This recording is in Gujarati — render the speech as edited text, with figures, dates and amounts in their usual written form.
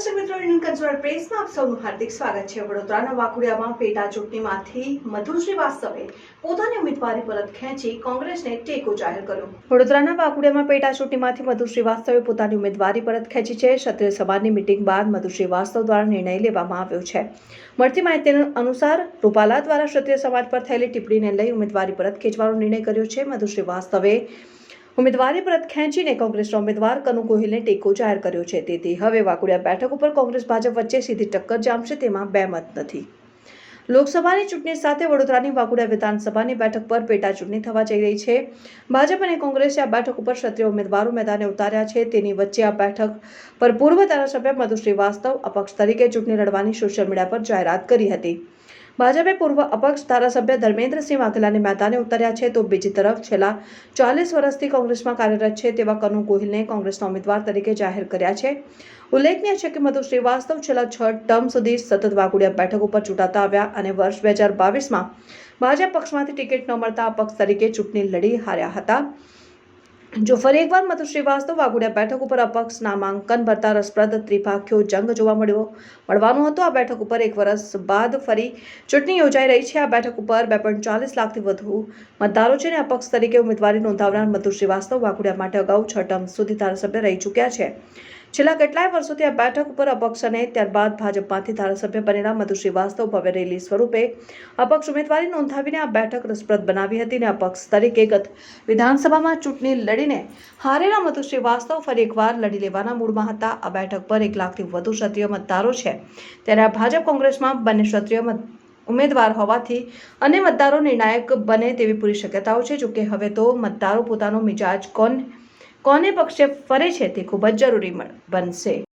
દર્શક મિત્રો, ઇન્ડિયન કલ્ચરલ પ્રેસમાં આપ સૌનું હાર્દિક સ્વાગત છે। વડોદરાના વાઘોડિયામાં પેટા ચૂંટણીમાંથી મધુ શ્રીવાસ્તવે પોતાની ઉમેદવારી પરત ખેંચી કોંગ્રેસને ટેકો જાહેર કર્યો। વડોદરાના વાઘોડિયામાં પેટા ચૂંટણીમાંથી મધુ શ્રીવાસ્તવે પોતાની ઉમેદવારી પરત ખેંચી છે। ક્ષત્રિય સમાજની મીટિંગ બાદ મધુ શ્રીવાસ્તવ દ્વારા નિર્ણય લેવામાં આવ્યો છે। મળતી માહિતી અનુસાર રૂપાલા દ્વારા ક્ષત્રિય સમાજ પર થયેલી ટિપ્પણીને લઈ ઉમેદવારી પરત ખેંચવાનો નિર્ણય કર્યો છે। મધુ શ્રીવાસ્તવે ઉમેદવારી પરત ખેંચીને કોંગ્રેસના ઉમેદવાર કનુ ગોહિલને ટેકો જાહેર કર્યો છે। તેથી હવે વાઘોડિયા બેઠક ઉપર કોંગ્રેસ ભાજપ વચ્ચે સીધી ટક્કર જામશે તેમાં બે મત નથી। લોકસભાની ચૂંટણી સાથે વડોદરાની વાઘોડિયા વિધાનસભાની બેઠક પર પેટા ચૂંટણી થવા જઈ રહી છે। ભાજપ અને કોંગ્રેસે આ બેઠક ઉપર ક્ષત્રિય ઉમેદવારો મેદાને ઉતાર્યા છે। તેની વચ્ચે આ બેઠક પર પૂર્વ ધારાસભ્ય મધુ શ્રીવાસ્તવ અપક્ષ તરીકે ચૂંટણી લડવાની સોશિયલ મીડિયા પર જાહેરાત કરી હતી। ભાજપે પૂર્વ અપક્ષ ધારાસભ્ય ધર્મેન્દ્રસિંહ વાઘેલાને મેદાને ઉતાર્યા છે, તો બીજી તરફ છેલ્લા 40 વર્ષથી કોંગ્રેસમાં કાર્યરત છે તેવા કનુ ગોહિલને કોંગ્રેસના ઉમેદવાર તરીકે જાહેર કર્યા છે। ઉલ્લેખનીય છે કે મધુ શ્રીવાસ્તવ છેલ્લા 6 ટર્મ સુધી સતત વાઘોડિયા બેઠક ઉપર ચૂંટાતા આવ્યા અને વર્ષ 2022માં ભાજપ પક્ષમાંથી ટિકિટ ન મળતા અપક્ષ તરીકે ચૂંટણી લડી હાર્યા હતા। જો ફરી એકવાર મધુ શ્રીવાસ્તવ વાઘોડિયા બેઠક ઉપર અપક્ષ નામાંકન ભરતા રસપ્રદ ત્રિપાખ્યો જંગ જોવા મળવાનો હતો। આ બેઠક ઉપર 1 વર્ષ બાદ ફરી ચૂંટણી યોજાઈ રહી છે। આ બેઠક ઉપર 2.40 લાખથી વધુ મતદારો છે અને અપક્ષ તરીકે ઉમેદવારી નોંધાવનાર મધુ શ્રીવાસ્તવ વાઘોડિયા માટે અગાઉ 6 ટર્મ સુધી ધારાસભ્ય રહી ચૂક્યા છે। છેલ્લા કેટલાય વર્ષોથી આ બેઠક ઉપર અપક્ષ અને ત્યારબાદ ભાજપમાંથી ધારાસભ્ય બનેલા મધુ શ્રીવાસ્તવ ભવ્ય રેલી સ્વરૂપે અપક્ષ ઉમેદવારી નોંધાવીને આ બેઠક રસપ્રદ બનાવી હતી અને અપક્ષ તરીકે ગત વિધાનસભામાં ચૂંટણી લડીને હારેલા મધુ શ્રીવાસ્તવ ફરી એકવાર લડી લેવાના મૂડમાં હતા। આ બેઠક પર 1 લાખથી વધુ ક્ષત્રિય મતદારો છે, ત્યારે આ ભાજપ કોંગ્રેસમાં બંને ક્ષત્રિય ઉમેદવાર હોવાથી અને મતદારો નિર્ણાયક બને તેવી પૂરી શક્યતાઓ છે। જોકે હવે તો મતદારો પોતાનો મિજાજ કોને પક્ષે ફરે છે તે ખૂબ જ જરૂરી બનશે।